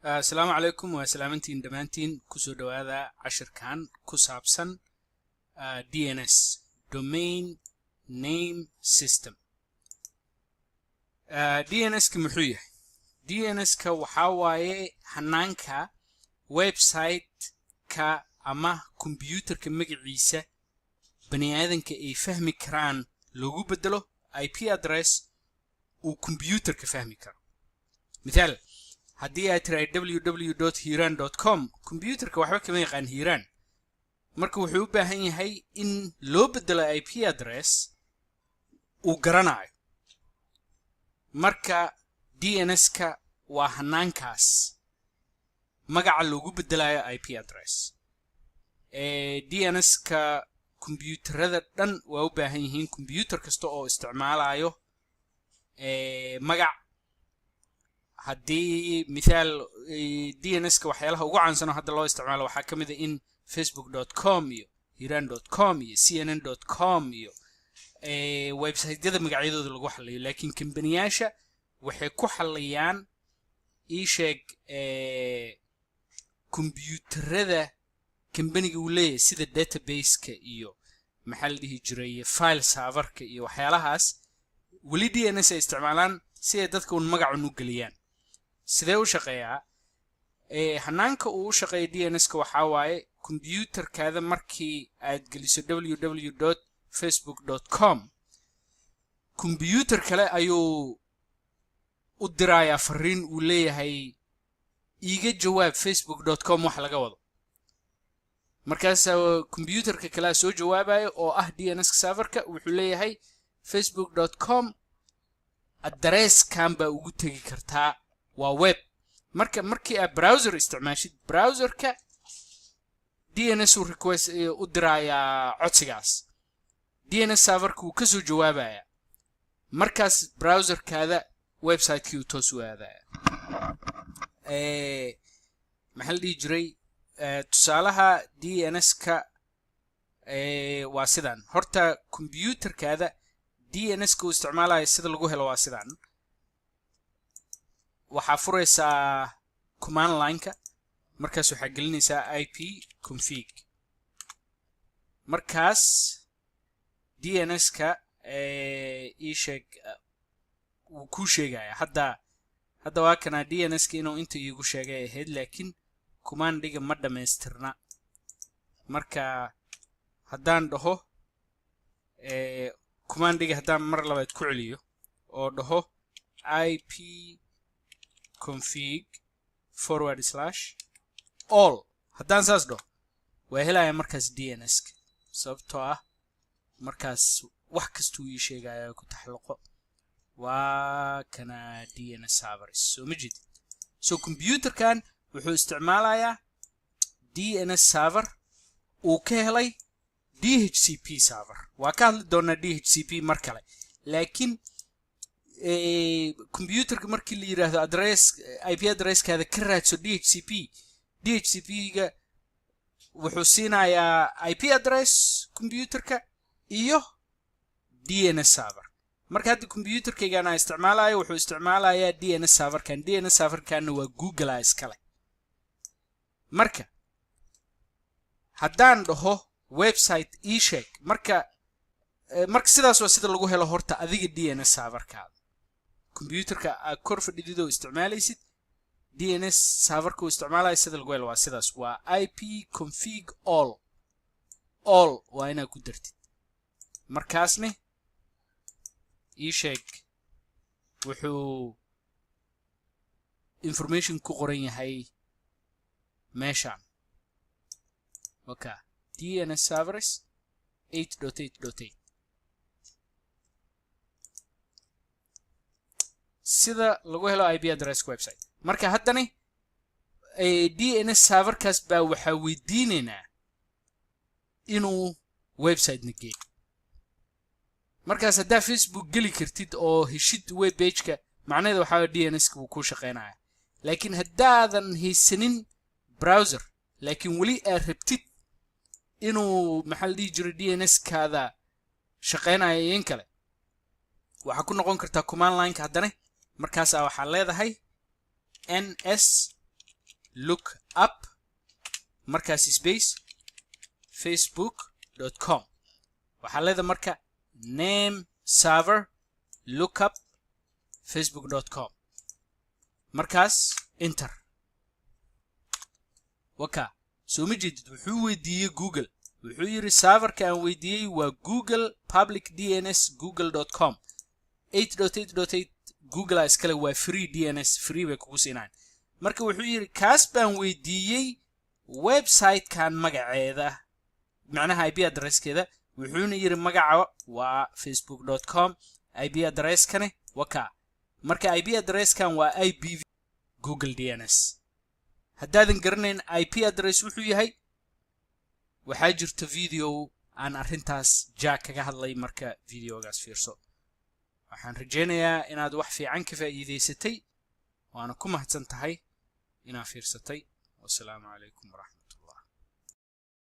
السلام عليكم وسلامتين دمانتين كسو دوادا عشر كان كسابسن DNS Domain Name System DNS كمحوية DNS كوحاواي حنانكا ويب سايت كا أما كمبيوتر كمقعيسة بني آذن كأي فهمي كران لوغو بدلو IP address وكمبيوتر كفهمي كران مثال haddii ay tiraay www.hiran.com computerka waxba kama yaqaan hiran marka wuxuu u baahan yahay in loo bedelo IP address uu garanayo marka DNS-ka waa hanaankaas magaca loogu bedelayo IP address DNS-ka computerada dhan waa u baahan yihiin computer kasta oo isticmaalayo magac haddii مثال DNS ka waxyaalaha ugu caansan hadda loo isticmaalo waxa kamid ah in facebook.com iyo hiran.com iyo cnn.com iyo website-yada magacyadooda lagu xalliyo laakiin kambaniyasha waxay ku xalliyaan sheeg computerada kambaniga uu leeyahay sida database-ka iyo maxaa la dhihi jiray file server-ka iyo waxyaalahaas wali DNS ay isticmaalaan si ay dadka un magac u geliyaan sidee u shaqeeyaa hanaanka uu shaqeeyo DNS-ka waxa waaye computerkaada markii aad geliso www.facebook.com computer kale ayuu u dirayaa fariin uu leeyahay iiga jawaab facebook.com wax laga wado markaas computerka kale soo jawaabayo oo ah DNS serverka wuxuu leeyahay facebook.com address kan ba ugu tagi kartaa waa web markii aad browser isticmaashid browserka DNS request u diraya codsigaas DNS serverku ka soo jawaabaya markaas browserkaada website-kii toos u aadaya maxal dhigi jiray tusaalaha DNS-ka waa sidan horta computerkaada DNS-ka uu isticmaalayo sida lagu helo waa sidan waxaa furaysaa command line-ka markaas waxaa gelinaysaa IP config markaas DNS-ka sheeg uu ku sheegaya hadda waa kana DNS-ka inuu inta iigu sheegay ahayd laakiin command-iga ma dhamaystirna marka haddaan dhaho command-iga haddaan mar labaad ku celiyo oo dhaho IP config /all haddaan saas dhaho waa helaya markaas DNS-ka sababtoo ah markaas wax kastuu ii sheegaya ku taxalluqo waa kana DNS servers soo ma jeedid so computerkan wuxuu isticmaalayaa DNS server uu ka helay DHCP server waa ka hadli doonaa DHCP mar kale laakiin computerka markii la yiraahdo address IP address-kaada ka raadso DHCP-ga wuxuu siinayaa IP address computerka iyo DNS server marka hadda computerkayga isticmaalayo wuxuu isticmaalayaa DNS serverkan waa Google iskale marka haddaan dhaho website sheeg marka sidaas waa sida lagu helo horta adiga DNS serverkaada computerka aad kor fadhido isticmaalaysid DNS serverku isticmaalayo sida lagu helo waa sidaas waa IP config all waa inaad ku dartid markaasne sheeg wuxuu information ku qoran yahay meeshaan DNS servers 8.8.8 sida lagu helo IP address website marka haddana DNS serverkaas baa waxa weydiinaynaa inuu website nageeyo markaas haddaa Facebook geli kartid oo heshid web page-ka macnaheedu waxa DNS-ka uu ku shaqeynaya laakiin haddaadan haysanin browser laakiin wali aad rabtid inuu maxal dhigi jiray DNS-kaada shaqeynayo in kale waxa ku noqon kartaa command line-ka haddana markaas waxaa leedahay ns look up markaas space facebook.com waxaa leeda marka name server lookup facebook.com markaas enter waka soo ma jeedid wuxuu weydiiyey google wuxuu yiri serverka aan weydiiyey waa google public dns google.com 8.8.8 google iskale waa free dns free bay kugu siinayaan marka wuxuu yiri kaas baan weydiiyey website kan magaceeda macnaha IP addresskeeda wuxuuna yiri magaca waa facebook.com IP address kane waka marka IP address kan waa IPv google dns haddaadan garanayn IP address wuxuu yahay waxaa jirta video aan arrintaas jack kaga hadlay marka videogaas fiirso waxaan rajaynayaa inaad wax fiican ka faa'iideysatay waana ku mahadsan tahay inaad fiirsatay wassalaamu calaykum waraxmatullahi